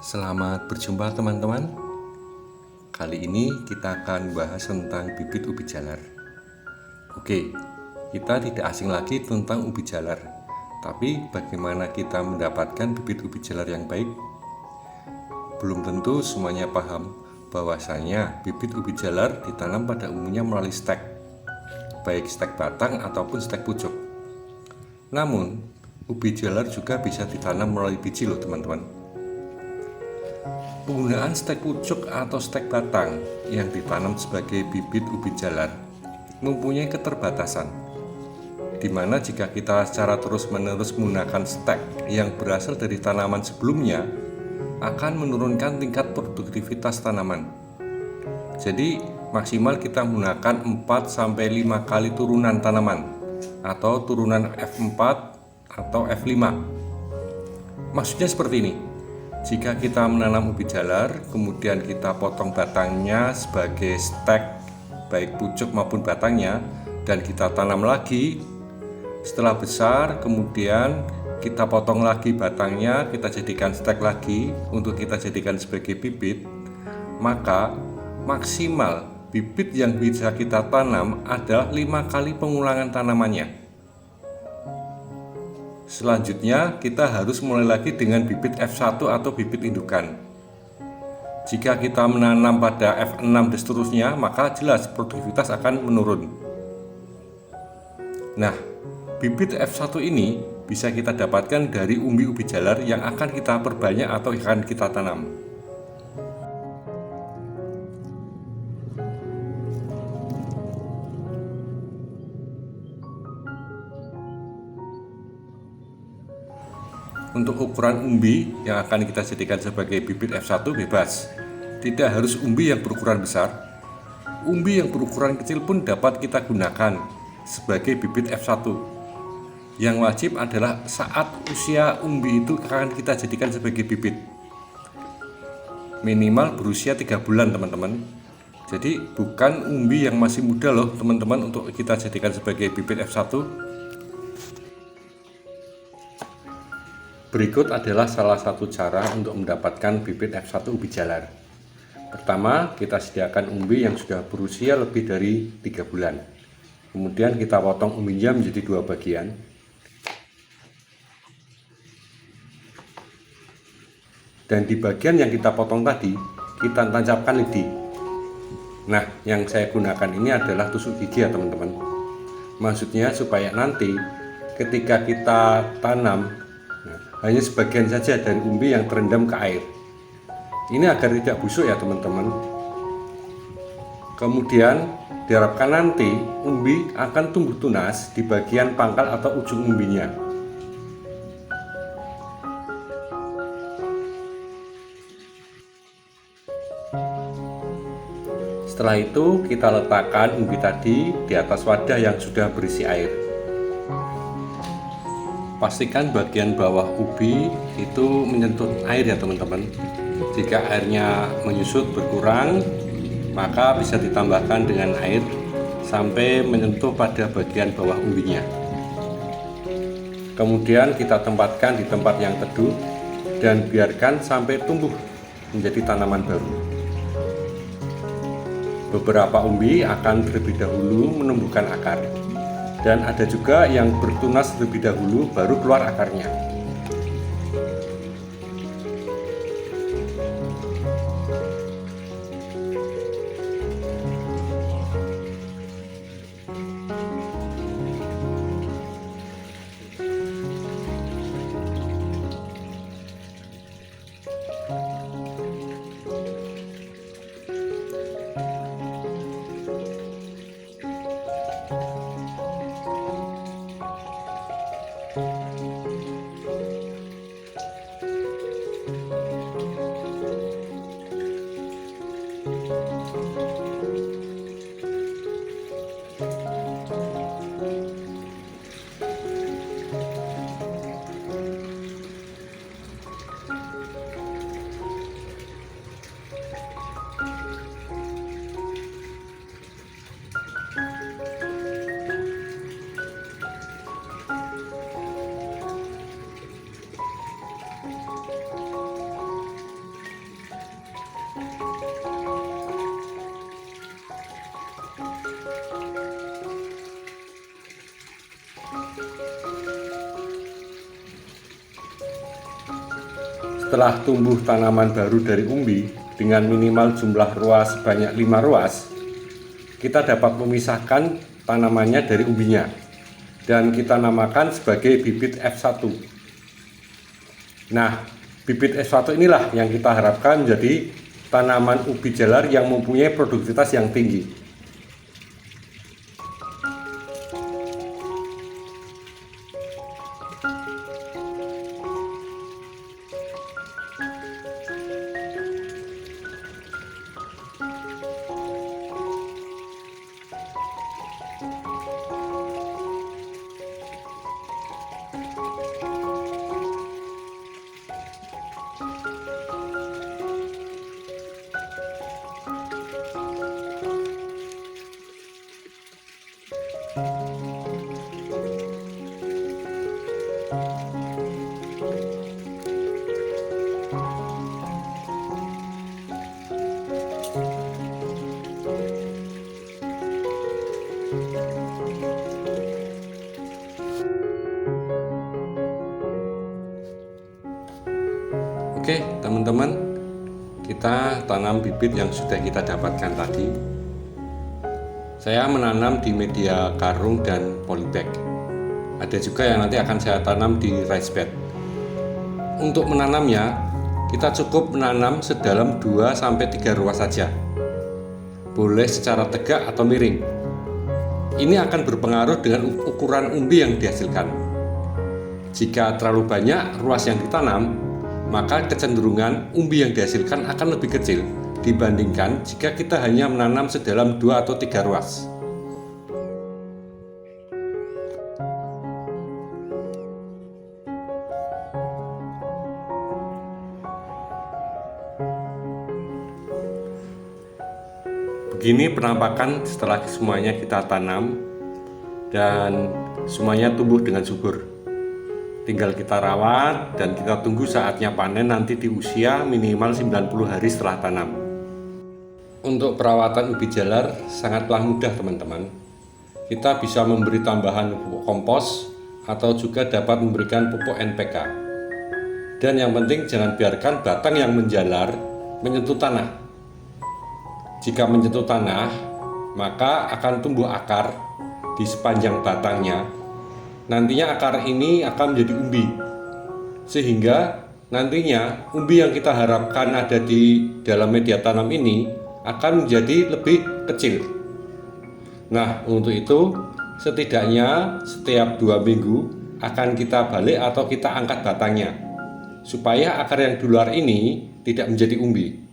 Selamat berjumpa teman-teman. Kali ini kita akan bahas tentang bibit ubi jalar. Oke, kita tidak asing lagi tentang ubi jalar. Tapi bagaimana kita mendapatkan bibit ubi jalar yang baik? Belum tentu semuanya paham bahwasanya bibit ubi jalar ditanam pada umumnya melalui stek, baik stek batang ataupun stek pucuk. Namun, ubi jalar juga bisa ditanam melalui biji loh teman-teman. Penggunaan stek pucuk atau stek batang yang ditanam sebagai bibit ubi jalar mempunyai keterbatasan, di mana jika kita secara terus-menerus menggunakan stek yang berasal dari tanaman sebelumnya akan menurunkan tingkat produktivitas tanaman. Jadi maksimal kita menggunakan 4-5 kali turunan tanaman atau turunan F4 atau F5. Maksudnya seperti ini. Jika kita menanam ubi jalar, kemudian kita potong batangnya sebagai stek, baik pucuk maupun batangnya, dan kita tanam lagi. Setelah besar, kemudian kita potong lagi batangnya, kita jadikan stek lagi untuk kita jadikan sebagai bibit. Maka maksimal bibit yang bisa kita tanam adalah 5 kali pengulangan tanamannya. Selanjutnya kita harus mulai lagi dengan bibit F1 atau bibit indukan. Jika kita menanam pada F6 dan seterusnya, maka jelas produktivitas akan menurun. Nah, bibit F1 ini bisa kita dapatkan dari umbi ubi jalar yang akan kita perbanyak atau akan kita tanam. Untuk ukuran umbi yang akan kita jadikan sebagai bibit F1 bebas. Tidak harus umbi yang berukuran besar. Umbi yang berukuran kecil pun dapat kita gunakan sebagai bibit F1. Yang wajib adalah saat usia umbi itu akan kita jadikan sebagai bibit. Minimal berusia 3 bulan teman-teman. Jadi bukan umbi yang masih muda loh teman-teman untuk kita jadikan sebagai bibit F1. Berikut adalah salah satu cara untuk mendapatkan bibit F1 ubi jalar. Pertama, kita sediakan umbi yang sudah berusia lebih dari 3 bulan. Kemudian kita potong umbinya menjadi 2 bagian. Dan di bagian yang kita potong tadi, kita tancapkan lidi. Nah, yang saya gunakan ini adalah tusuk gigi ya teman-teman. Maksudnya supaya nanti ketika kita tanam, hanya sebagian saja dari umbi yang terendam ke air. Ini agar tidak busuk ya teman-teman. Kemudian diharapkan nanti umbi akan tumbuh tunas di bagian pangkal atau ujung umbinya. Setelah itu kita letakkan umbi tadi di atas wadah yang sudah berisi air. Pastikan bagian bawah ubi itu menyentuh air ya teman-teman. Jika airnya menyusut berkurang, maka bisa ditambahkan dengan air sampai menyentuh pada bagian bawah umbinya. Kemudian kita tempatkan di tempat yang teduh dan biarkan sampai tumbuh menjadi tanaman baru. Beberapa umbi akan terlebih dahulu menumbuhkan akar. Dan ada juga yang bertunas terlebih dahulu baru keluar akarnya. Setelah tumbuh tanaman baru dari umbi dengan minimal jumlah ruas sebanyak 5 ruas, kita dapat memisahkan tanamannya dari umbinya dan kita namakan sebagai bibit F1. Nah, bibit F1 inilah yang kita harapkan menjadi tanaman ubi jalar yang mempunyai produktivitas yang tinggi. Oke teman-teman, kita tanam bibit yang sudah kita dapatkan tadi. Saya menanam di media karung dan polybag. Ada juga yang nanti akan saya tanam di raised bed. Untuk menanamnya, kita cukup menanam sedalam 2-3 ruas saja. Boleh secara tegak atau miring. Ini akan berpengaruh dengan ukuran umbi yang dihasilkan. Jika terlalu banyak ruas yang ditanam, maka kecenderungan umbi yang dihasilkan akan lebih kecil dibandingkan jika kita hanya menanam sedalam 2 atau 3 ruas. Begini penampakan setelah semuanya kita tanam dan semuanya tumbuh dengan subur. Tinggal kita rawat dan kita tunggu saatnya panen nanti di usia minimal 90 hari setelah tanam. Untuk perawatan ubi jalar sangatlah mudah teman-teman. Kita bisa memberi tambahan pupuk kompos atau juga dapat memberikan pupuk NPK. Dan yang penting jangan biarkan batang yang menjalar menyentuh tanah. Jika menyentuh tanah, maka akan tumbuh akar di sepanjang batangnya. Nantinya akar ini akan menjadi umbi, sehingga nantinya umbi yang kita harapkan ada di dalam media tanam ini akan menjadi lebih kecil. Nah, untuk itu setidaknya setiap 2 minggu akan kita balik atau kita angkat batangnya, supaya akar yang di luar ini tidak menjadi umbi.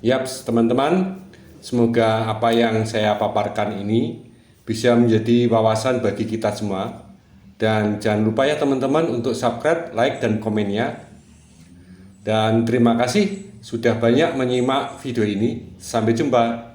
Yaps teman-teman, semoga apa yang saya paparkan ini bisa menjadi wawasan bagi kita semua. Dan jangan lupa ya teman-teman untuk subscribe, like, dan komennya. Dan terima kasih sudah banyak menyimak video ini. Sampai jumpa.